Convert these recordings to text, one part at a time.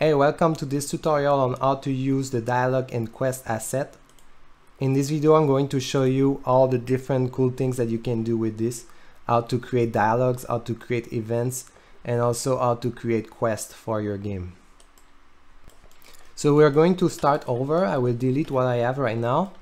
Hey, welcome to this tutorial on how to use the dialog and quest asset. In this video I'm going to show you all the different cool things that you can do with this, how to create dialogues, how to create events, and also how to create quests for your game. So we are going to start over. I will delete what I have right now,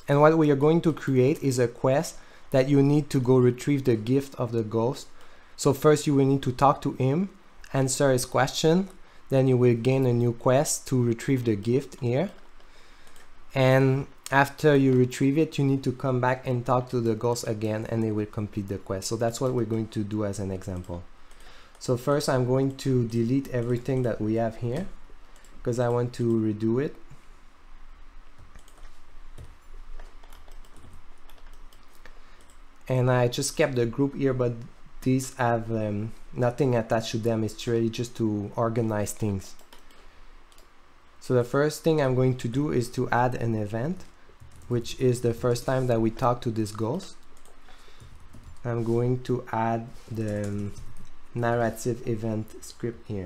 and what we are going to create is a quest that you need to go retrieve the gift of the ghost. So first you will need to talk to him, answer his question, then you will gain a new quest to retrieve the gift here, and after you retrieve it you need to come back and talk to the ghost again and it will complete the quest. So that's what we're going to do as an example. So first I'm going to delete everything that we have here because I want to redo it. And I just kept the group here, but these have nothing attached to them. It's really just to organize things. So the first thing I'm going to do is to add an event, which is the first time that we talk to this ghost. I'm going to add the narrative event script here.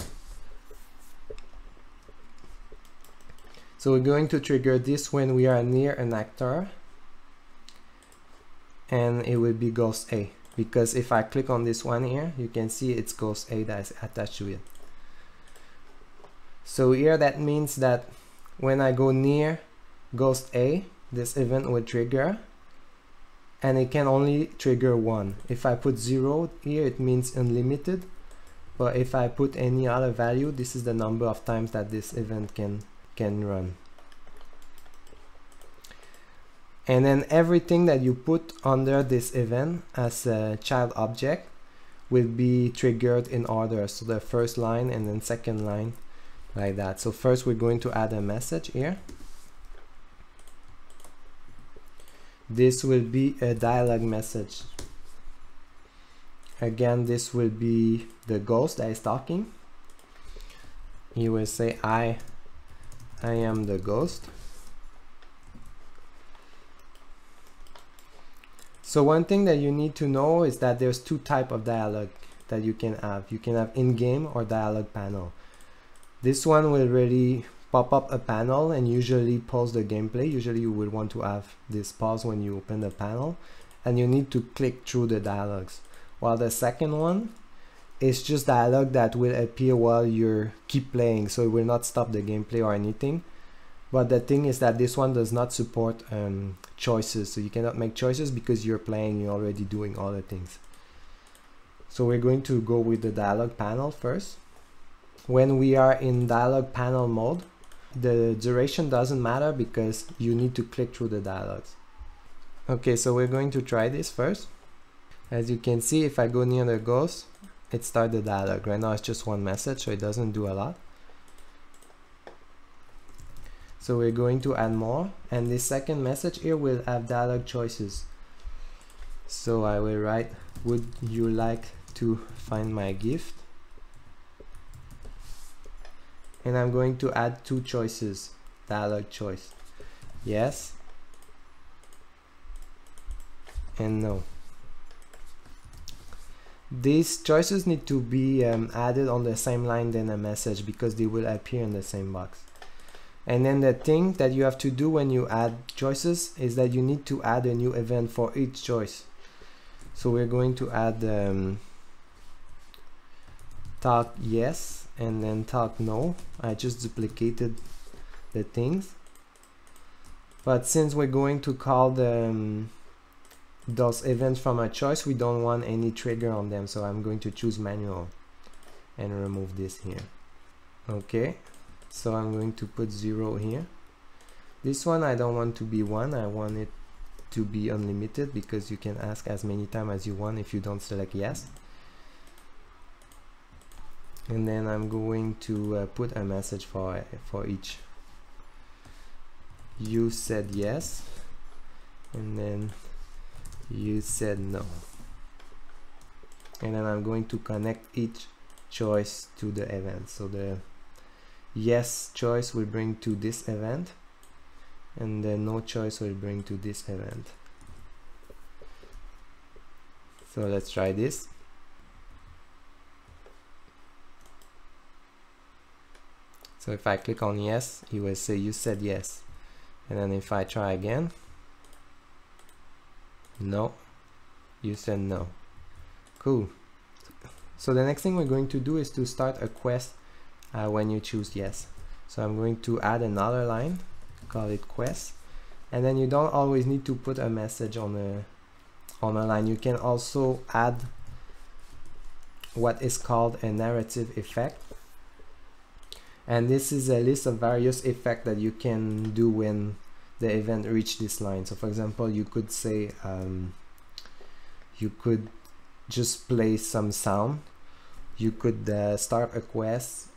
So we're going to trigger this when we are near an actor, and it will be ghost A, because if I click on this one here, you can see it's ghost A that is attached to it. So here that means that when I go near ghost A, this event will trigger, and it can only trigger one. If I put 0 here, it means unlimited, but if I put any other value, this is the number of times that this event can run. And then everything that you put under this event as a child object will be triggered in order. So the first line and then second line, like that. So first we're going to add a message here. This will be a dialogue message. Again, this will be the ghost that is talking. He will say, I am the ghost. So one thing that you need to know is that there's two types of dialogue that you can have. You can have in-game or dialogue panel. This one will really pop up a panel and usually pause the gameplay. Usually you will want to have this pause when you open the panel, and you need to click through the dialogues. While the second one is just dialogue that will appear while you keep playing, so it will not stop the gameplay or anything. But the thing is that this one does not support choices, so you cannot make choices because you're playing, you're already doing all the things. So we're going to go with the dialogue panel first. When we are in dialogue panel mode, the duration doesn't matter because you need to click through the dialogues. Okay, so we're going to try this first. As you can see, if I go near the ghost, it starts the dialogue. Right now it's just one message, so it doesn't do a lot. So we're going to add more, and this second message here will have dialogue choices. So I will write, would you like to find my gift? And I'm going to add two choices, dialogue choice, yes and no. These choices need to be added on the same line than a message because they will appear in the same box. And then the thing that you have to do when you add choices is that you need to add a new event for each choice. So we're going to add talk yes and then talk no. I just duplicated the things, but since we're going to call those events from a choice, we don't want any trigger on them, so I'm going to choose manual and remove this here. Okay, so I'm going to put 0 here. This one I don't want to be 1, I want it to be unlimited because you can ask as many times as you want if you don't select yes. And then I'm going to put a message for each. You said yes, and then you said no. And then I'm going to connect each choice to the event. So the yes choice will bring to this event, and the no choice will bring to this event. So let's try this. So if I click on yes, he will say you said yes. And then if I try again, no, you said no. Cool. So the next thing we're going to do is to start a quest when you choose yes. So I'm going to add another line, call it quest, and then you don't always need to put a message on a line. You can also add what is called a narrative effect, and this is a list of various effects that you can do when the event reach this line. So for example, you could say you could just play some sound, you could start a quest,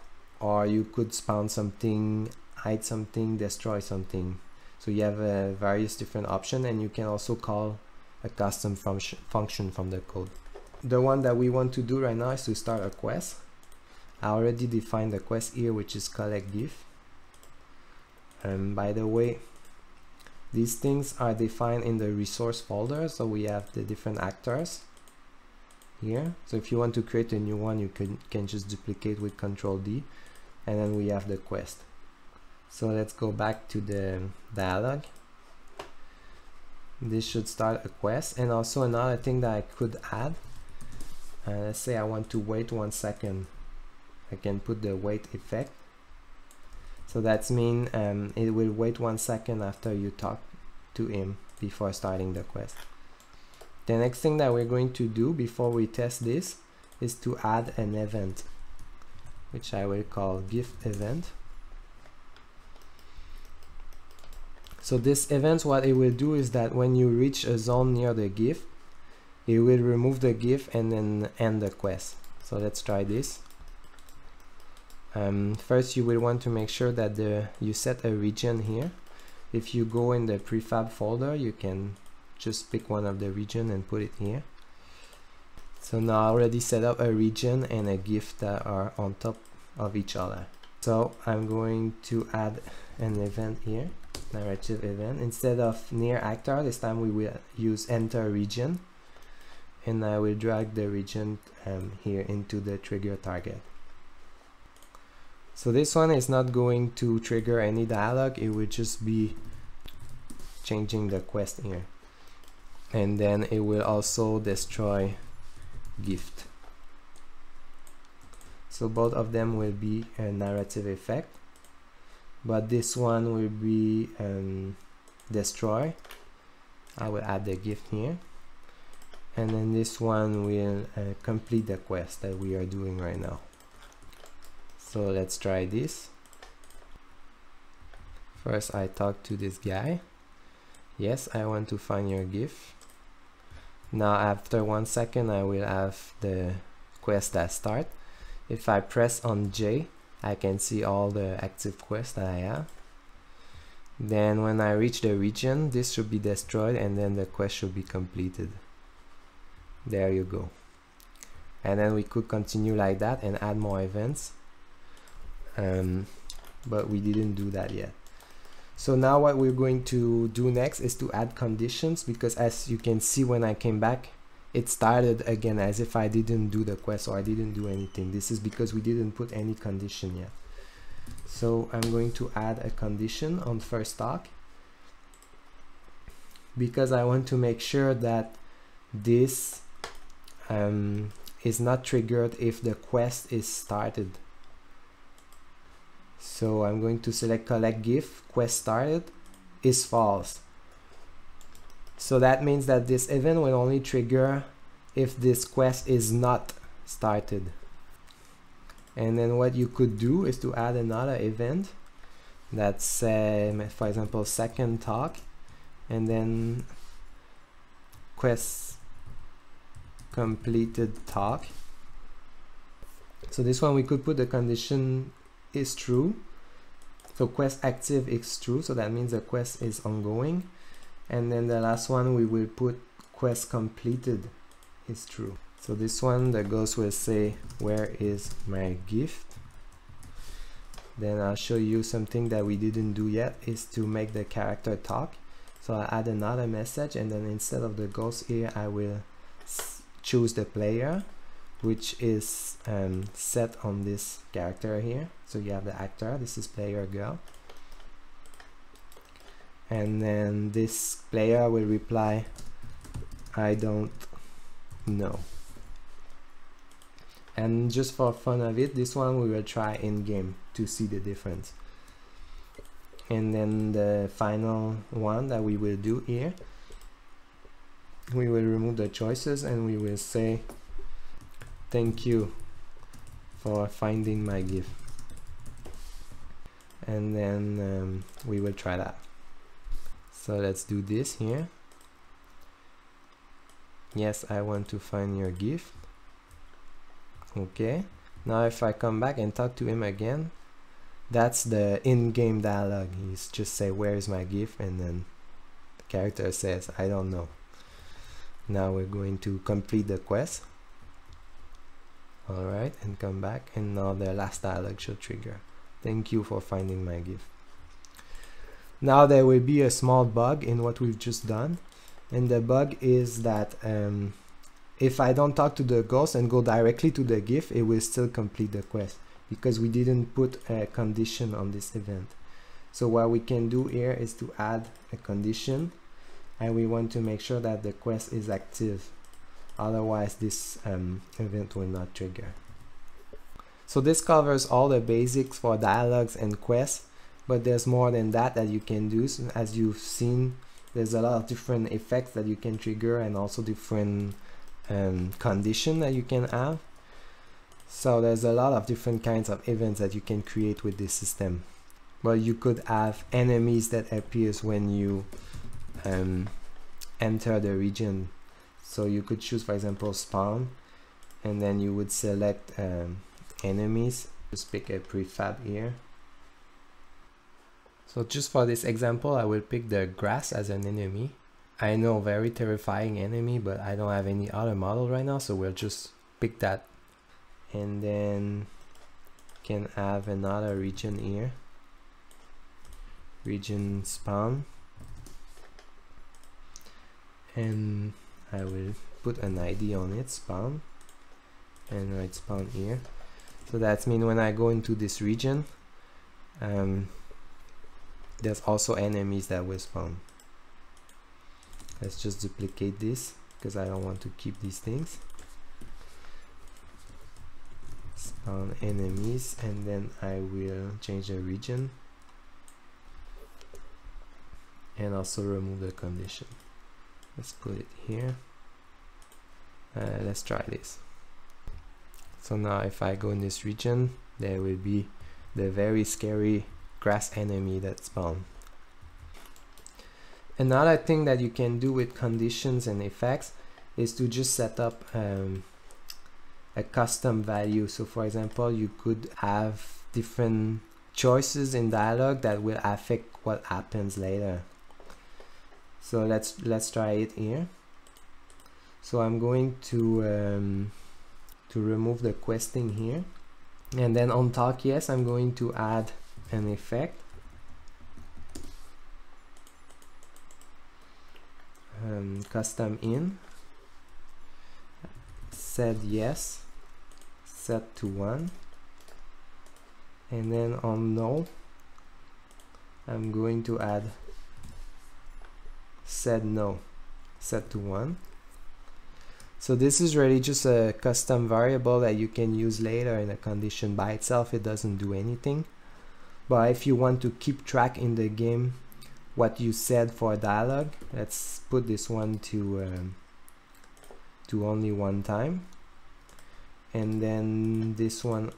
or you could spawn something, hide something, destroy something. So you have various different options, and you can also call a custom function from the code. The one that we want to do right now is to start a quest. I already defined the quest here, which is collect GIF. And by the way, these things are defined in the resource folder, so we have the different actors here. So if you want to create a new one, you can just duplicate with Ctrl-D, and then we have the quest. So let's go back to the dialog. This should start a quest. And also another thing that I could add, let's say I want to wait 1 second, I can put the wait effect. So that's mean it will wait 1 second after you talk to him before starting the quest. The next thing that we're going to do before we test this is to add an event, which I will call GIF event. So this event, what it will do is that when you reach a zone near the GIF, it will remove the GIF and then end the quest. So let's try this. First you will want to make sure that you set a region here. If you go in the prefab folder, you can just pick one of the region and put it here. So now I already set up a region and a GIF that are on top of each other. So I'm going to add an event here, narrative event. Instead of near actor, this time we will use enter region, and I will drag the region here into the trigger target. So this one is not going to trigger any dialogue, it will just be changing the quest here. And then it will also destroy gift. So both of them will be a narrative effect, but this one will be destroy. I will add the gift here, and then this one will complete the quest that we are doing right now. So let's try this. First I talk to this guy. Yes, I want to find your GIF. Now after 1 second I will have the quest that start. If I press on J, I can see all the active quests that I have. Then when I reach the region, this should be destroyed and then the quest should be completed. There you go. And then we could continue like that and add more events. But we didn't do that yet. So now what we're going to do next is to add conditions, because as you can see when I came back, it started again as if I didn't do the quest or I didn't do anything. This is because we didn't put any condition yet. So I'm going to add a condition on first talk, because I want to make sure that this is not triggered if the quest is started. So I'm going to select collect GIF, quest started is false. So that means that this event will only trigger if this quest is not started. And then what you could do is to add another event that's for example second talk, and then quest completed talk. So this one we could put the condition is true, so quest active is true, so that means the quest is ongoing. And then the last one we will put quest completed is true. So this one, the ghost will say where is my gift. Then I'll show you something that we didn't do yet, is to make the character talk. So I add another message, and then instead of the ghost here I will choose the player, which is set on this character here. So you have the actor, this is player girl, and then this player will reply, I don't know. And just for fun of it, this one we will try in game to see the difference. And then the final one that we will do here, we will remove the choices and we will say thank you for finding my GIF. And then we will try that. So let's do this here. Yes, I want to find your GIF. Okay, now if I come back and talk to him again, that's the in-game dialogue. He's just say, where is my GIF? And then the character says, I don't know. Now we're going to complete the quest. Alright, and come back, and now the last dialogue should trigger. Thank you for finding my GIF. Now there will be a small bug in what we've just done, and the bug is that if I don't talk to the ghost and go directly to the GIF, it will still complete the quest because we didn't put a condition on this event. So what we can do here is to add a condition, and we want to make sure that the quest is active, otherwise this event will not trigger. So this covers all the basics for dialogues and quests, but there's more than that you can do. So as you've seen, there's a lot of different effects that you can trigger and also different condition that you can have. So there's a lot of different kinds of events that you can create with this system. Well, you could have enemies that appears when you enter the region. So you could choose, for example, spawn, and then you would select enemies. Just pick a prefab here. So just for this example, I will pick the grass as an enemy. I know, very terrifying enemy, but I don't have any other model right now, so we'll just pick that. And then can have another region here. Region spawn. And I will put an ID on it, spawn, and write spawn here. So that means when I go into this region, there's also enemies that will spawn. Let's just duplicate this because I don't want to keep these things. Spawn enemies, and then I will change the region and also remove the condition. Let's put it here. Let's try this. So now if I go in this region, there will be the very scary grass enemy that spawn. Another thing that you can do with conditions and effects is to just set up a custom value. So for example, you could have different choices in dialogue that will affect what happens later. So let's try it here. So I'm going to remove the questing here, and then on talk yes, I'm going to add an effect. Custom in, set yes, set to 1, and then on no, I'm going to add set no, set to 1. So this is really just a custom variable that you can use later in a condition. By itself it doesn't do anything, but if you want to keep track in the game what you said for dialogue, let's put this one to only one time, and then this one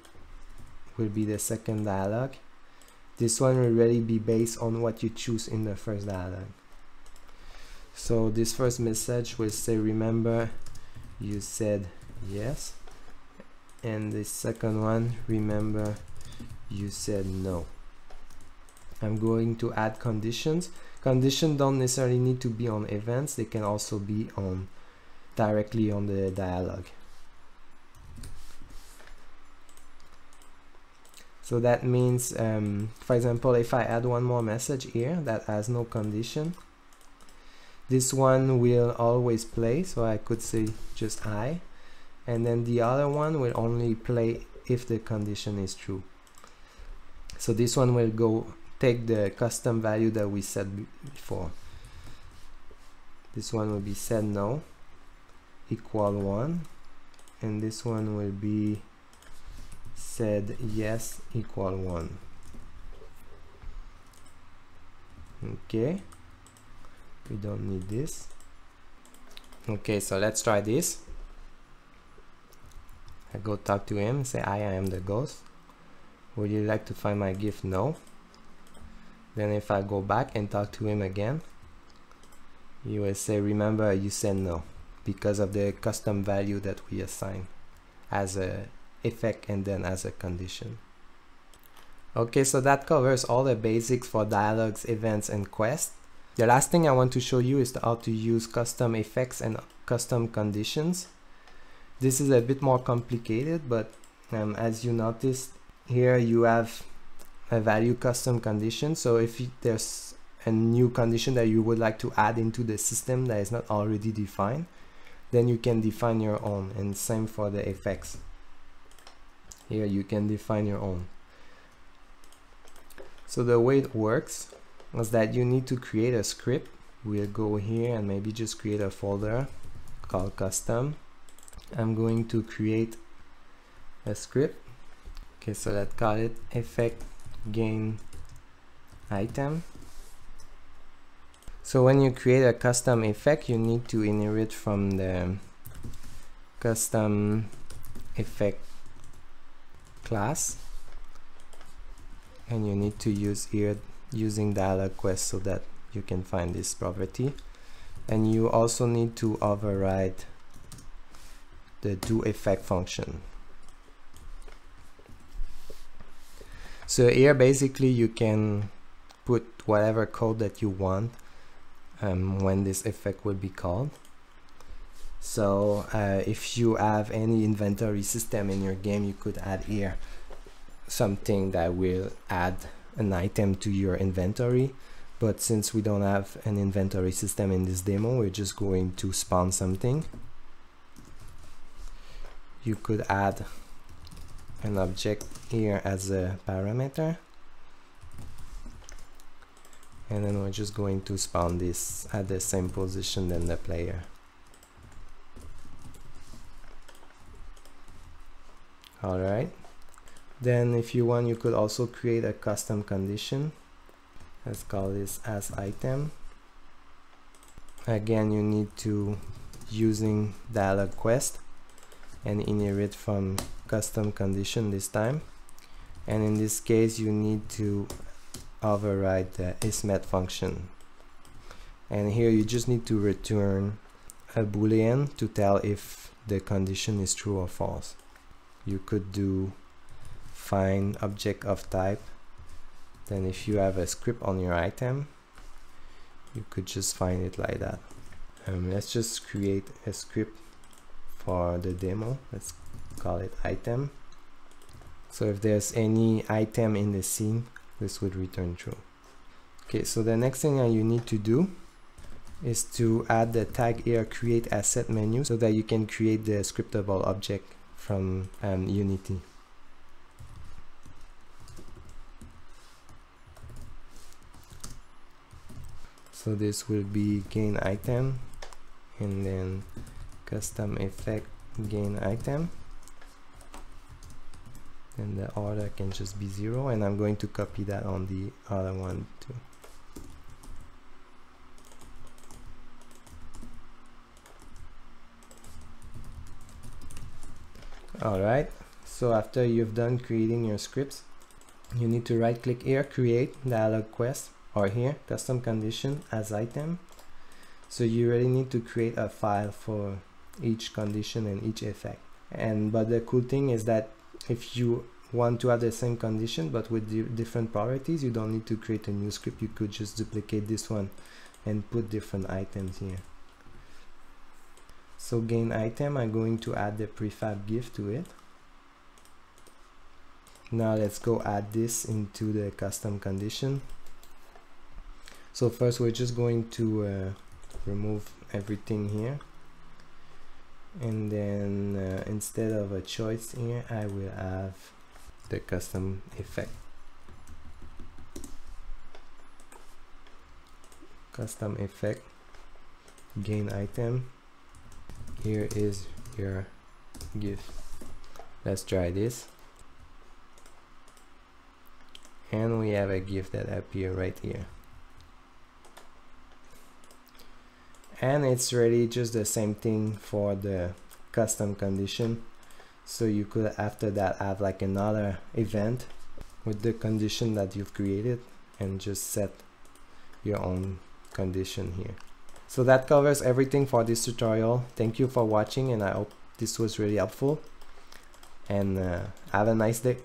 will be the second dialogue. This one will really be based on what you choose in the first dialogue. So this first message will say, remember you said yes, and the second one, remember you said no. I'm going to add conditions. Conditions don't necessarily need to be on events, they can also be on directly on the dialogue. So that means, for example, if I add one more message here that has no condition, this one will always play. So I could say just hi, and then the other one will only play if the condition is true. So this one will go take the custom value that we set before. This one will be set no equal 1, and this one will be said yes equal 1. Okay, we don't need this. Okay, so let's try this. I go talk to him, say I am the ghost. Would you like to find my gift? No. Then if I go back and talk to him again, he will say, remember you said no, because of the custom value that we assign as a effect and then as a condition. Okay, so that covers all the basics for dialogues, events, and quests. The last thing I want to show you is how to use custom effects and custom conditions. This is a bit more complicated, but as you noticed here, you have a value custom condition. So if there's a new condition that you would like to add into the system that is not already defined, then you can define your own, and same for the effects. Here you can define your own. So the way it works is that you need to create a script. We'll go here and maybe just create a folder called custom. I'm going to create a script. Okay, so let's call it effect gain item. So when you create a custom effect, you need to inherit from the custom effect class, and you need to use here using dialog quest so that you can find this property. And you also need to override the doEffect function. So here basically you can put whatever code that you want when this effect will be called. So if you have any inventory system in your game, you could add here something that will add an item to your inventory. But since we don't have an inventory system in this demo, we're just going to spawn something. You could add an object here as a parameter, and then we're just going to spawn this at the same position than the player. Alright, then if you want, you could also create a custom condition. Let's call this as item. Again, you need to using dialog quest and inherit from custom condition this time, and in this case you need to override the isMet function, and here you just need to return a boolean to tell if the condition is true or false. You could do find object of type, then if you have a script on your item, you could just find it like that. Let's just create a script for the demo. Let's call it item. So if there's any item in the scene, this would return true. Okay, so the next thing that you need to do is to add the tag here create asset menu so that you can create the scriptable object from Unity. So this will be gain item and then custom effect gain item, and the order can just be 0, and I'm going to copy that on the other one too. Alright, so after you've done creating your scripts, you need to right click here, create dialog quest, or here custom condition as item. So you really need to create a file for each condition and each effect. But the cool thing is that if you want to have the same condition but with different properties, you don't need to create a new script. You could just duplicate this one and put different items here. So gain item, I'm going to add the prefab gift to it. Now let's go add this into the custom condition. So first we're just going to remove everything here, and then instead of a choice here, I will have the custom effect. Custom effect, gain item. Here is your GIF. Let's try this. And we have a GIF that appear right here. And it's really just the same thing for the custom condition. So you could after that have like another event with the condition that you've created and just set your own condition here. So that covers everything for this tutorial. Thank you for watching, and I hope this was really helpful, and have a nice day.